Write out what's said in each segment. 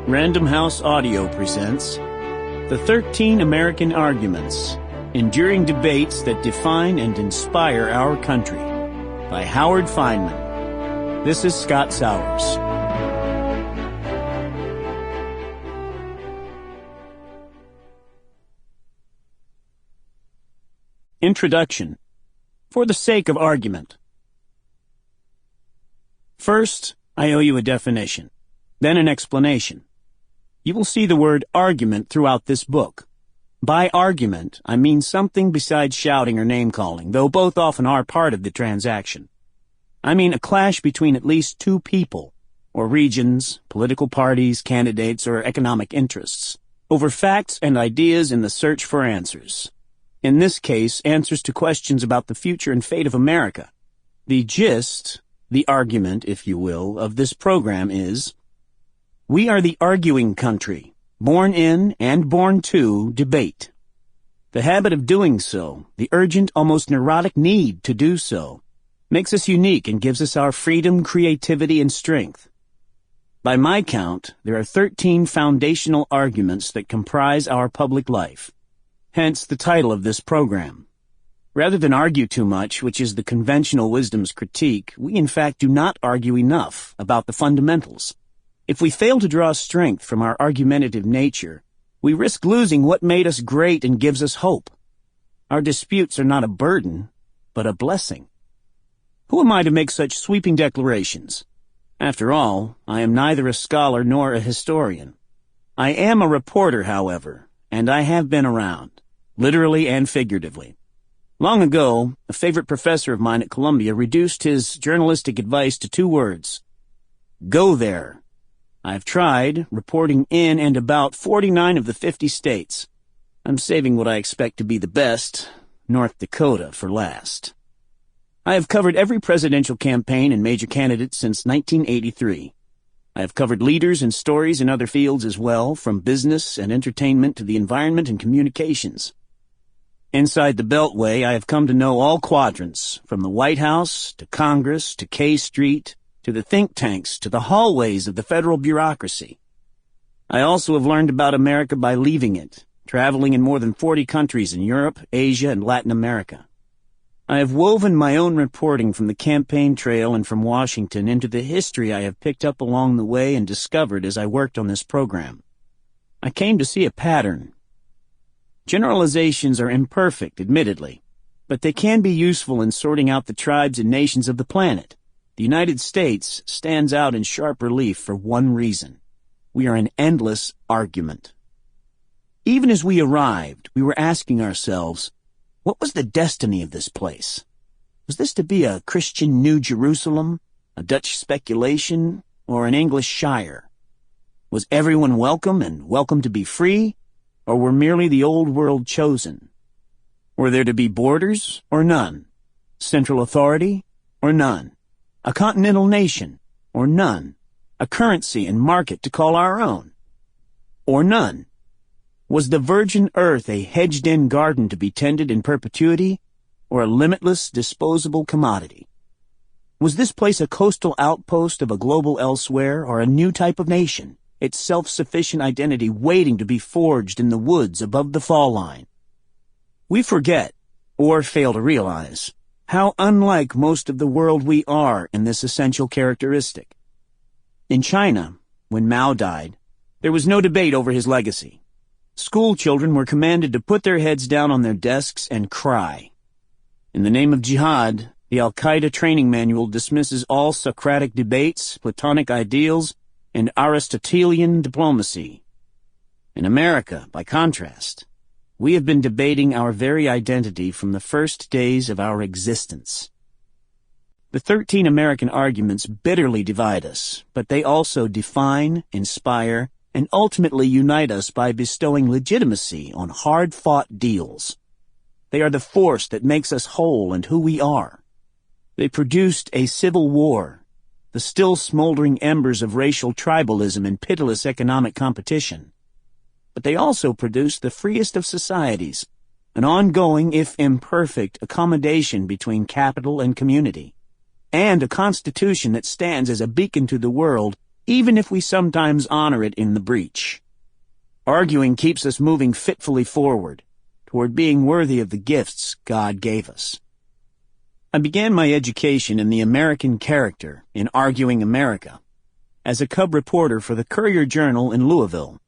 Random House Audio presents The 13 American Arguments, Enduring Debates That Define and Inspire Our Country by Howard Fineman. This is Scott Sowers. Introduction. For the sake of argument. First, I owe you a definition, then an explanation. You will see the word argument throughout this book. By argument, I mean something besides shouting or name-calling, though both often are part of the transaction. I mean a clash between at least two people, or regions, political parties, candidates, or economic interests, over facts and ideas in the search for answers. In this case, answers to questions about the future and fate of America. The gist, the argument, if you will, of this program is: we are the arguing country, born in and born to debate. The habit of doing so, the urgent, almost neurotic need to do so, makes us unique and gives us our freedom, creativity, and strength. By my count, there are 13 foundational arguments that comprise our public life. Hence the title of this program. Rather than argue too much, which is the conventional wisdom's critique, we in fact do not argue enough about the fundamentals. If we fail to draw strength from our argumentative nature, we risk losing what made us great and gives us hope. Our disputes are not a burden, but a blessing. Who am I to make such sweeping declarations? After all, I am neither a scholar nor a historian. I am a reporter, however, and I have been around, literally and figuratively. Long ago, a favorite professor of mine at Columbia reduced his journalistic advice to 2 words: go there. I've tried, reporting in and about 49 of the 50 states. I'm saving what I expect to be the best, North Dakota, for last. I have covered every presidential campaign and major candidate since 1983. I have covered leaders and stories in other fields as well, from business and entertainment to the environment and communications. Inside the Beltway, I have come to know all quadrants, from the White House to Congress to K Street, to the think tanks, to the hallways of the federal bureaucracy. I also have learned about America by leaving it, traveling in more than 40 countries in Europe, Asia, and Latin America. I have woven my own reporting from the campaign trail and from Washington into the history I have picked up along the way and discovered as I worked on this program. I came to see a pattern. Generalizations are imperfect, admittedly, but they can be useful in sorting out the tribes and nations of the planet. The United States stands out in sharp relief for one reason. We are an endless argument. Even as we arrived, we were asking ourselves, what was the destiny of this place? Was this to be a Christian New Jerusalem, a Dutch speculation, or an English Shire? Was everyone welcome and welcome to be free, or were merely the old world chosen? Were there to be borders or none? Central authority or none? A continental nation, or none? A currency and market to call our own, or none? Was the virgin earth a hedged-in garden to be tended in perpetuity, or a limitless, disposable commodity? Was this place a coastal outpost of a global elsewhere, or a new type of nation, its self-sufficient identity waiting to be forged in the woods above the fall line? We forget, or fail to realize, how unlike most of the world we are in this essential characteristic. In China, when Mao died, there was no debate over his legacy. School children were commanded to put their heads down on their desks and cry. In the name of jihad, the Al-Qaeda training manual dismisses all Socratic debates, Platonic ideals, and Aristotelian diplomacy. In America, by contrast, we have been debating our very identity from the first days of our existence. The 13 American arguments bitterly divide us, but they also define, inspire, and ultimately unite us by bestowing legitimacy on hard-fought deals. They are the force that makes us whole and who we are. They produced a civil war, the still smoldering embers of racial tribalism and pitiless economic competition. But they also produce the freest of societies, an ongoing, if imperfect, accommodation between capital and community, and a constitution that stands as a beacon to the world even if we sometimes honor it in the breach. Arguing keeps us moving fitfully forward, toward being worthy of the gifts God gave us. I began my education in the American character in Arguing America, as a cub reporter for the Courier-Journal in Louisville.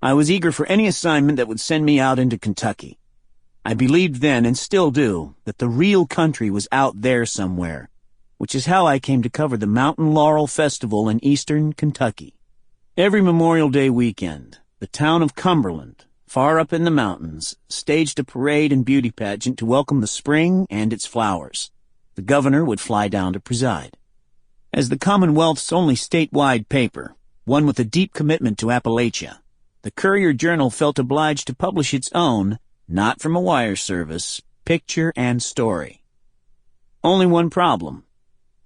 I was eager for any assignment that would send me out into Kentucky. I believed then, and still do, that the real country was out there somewhere, which is how I came to cover the Mountain Laurel Festival in eastern Kentucky. Every Memorial Day weekend, the town of Cumberland, far up in the mountains, staged a parade and beauty pageant to welcome the spring and its flowers. The governor would fly down to preside. As the Commonwealth's only statewide paper, one with a deep commitment to Appalachia, the Courier-Journal felt obliged to publish its own, not from a wire service, picture and story. Only one problem.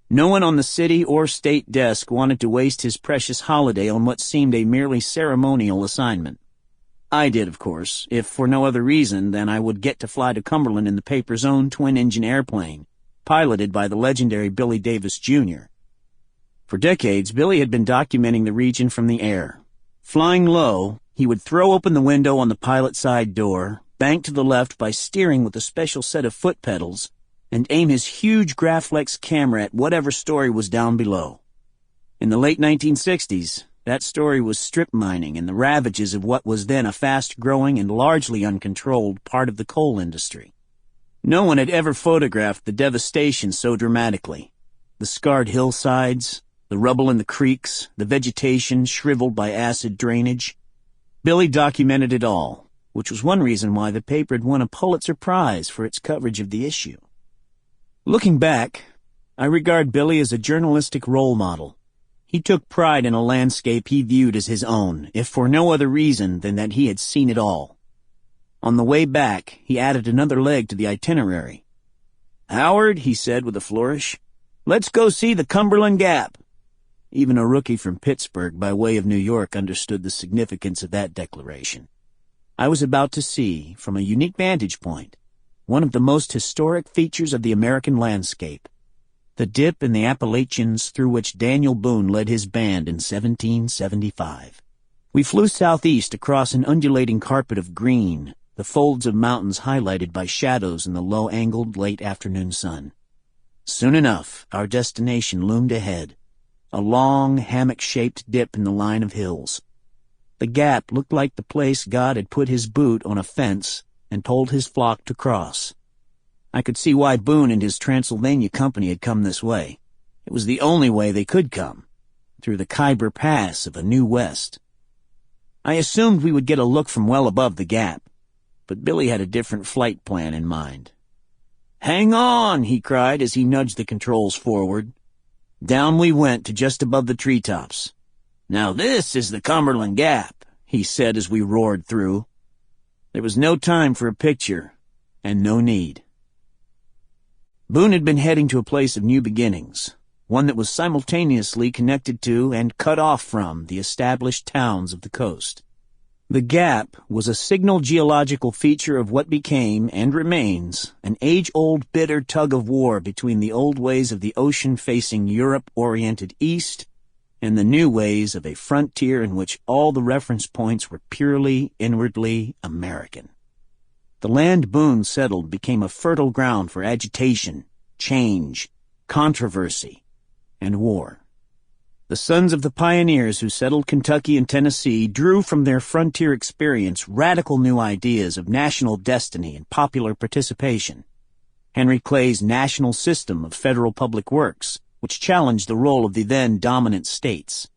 No one on the city or state desk wanted to waste his precious holiday on what seemed a merely ceremonial assignment. I did, of course, if for no other reason than I would get to fly to Cumberland in the paper's own twin-engine airplane, piloted by the legendary Billy Davis, Jr. For decades, Billy had been documenting the region from the air. Flying low, he would throw open the window on the pilot side door, bank to the left by steering with a special set of foot pedals, and aim his huge Graflex camera at whatever story was down below. In the late 1960s, that story was strip mining and the ravages of what was then a fast-growing and largely uncontrolled part of the coal industry. No one had ever photographed the devastation so dramatically. The scarred hillsides, the rubble in the creeks, the vegetation shriveled by acid drainage. Billy documented it all, which was one reason why the paper had won a Pulitzer Prize for its coverage of the issue. Looking back, I regard Billy as a journalistic role model. He took pride in a landscape he viewed as his own, if for no other reason than that he had seen it all. On the way back, he added another leg to the itinerary. "Howard," he said with a flourish, "let's go see the Cumberland Gap." Even a rookie from Pittsburgh by way of New York understood the significance of that declaration. I was about to see, from a unique vantage point, one of the most historic features of the American landscape, the dip in the Appalachians through which Daniel Boone led his band in 1775. We flew southeast across an undulating carpet of green, the folds of mountains highlighted by shadows in the low-angled late afternoon sun. Soon enough, our destination loomed ahead, a long, hammock-shaped dip in the line of hills. The gap looked like the place God had put his boot on a fence and told his flock to cross. I could see why Boone and his Transylvania company had come this way. It was the only way they could come, through the Khyber Pass of a new West. I assumed we would get a look from well above the gap, but Billy had a different flight plan in mind. "Hang on," he cried as he nudged the controls forward. Down we went to just above the treetops. "Now this is the Cumberland Gap," he said as we roared through. There was no time for a picture, and no need. Boone had been heading to a place of new beginnings, one that was simultaneously connected to and cut off from the established towns of the coast. The Gap was a signal geological feature of what became, and remains, an age-old bitter tug-of-war between the old ways of the ocean-facing Europe-oriented east and the new ways of a frontier in which all the reference points were purely, inwardly American. The land Boone settled became a fertile ground for agitation, change, controversy, and war. The sons of the pioneers who settled Kentucky and Tennessee drew from their frontier experience radical new ideas of national destiny and popular participation. Henry Clay's national system of federal public works, which challenged the role of the then dominant states.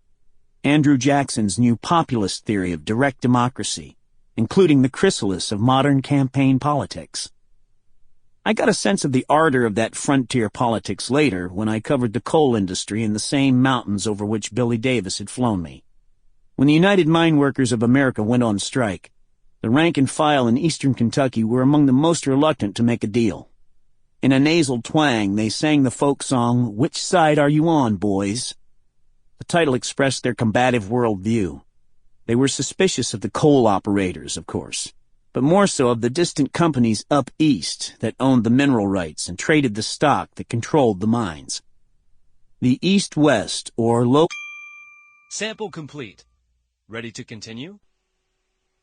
Andrew Jackson's new populist theory of direct democracy, including the chrysalis of modern campaign politics. I got a sense of the ardor of that frontier politics later when I covered the coal industry in the same mountains over which Billy Davis had flown me. When the United Mine Workers of America went on strike, the rank and file in eastern Kentucky were among the most reluctant to make a deal. In a nasal twang, they sang the folk song, "Which Side Are You On, Boys?" The title expressed their combative worldview. They were suspicious of the coal operators, of course, but more so of the distant companies up east that owned the mineral rights and traded the stock that controlled the mines. The East-West, or low Sample complete. Ready to continue?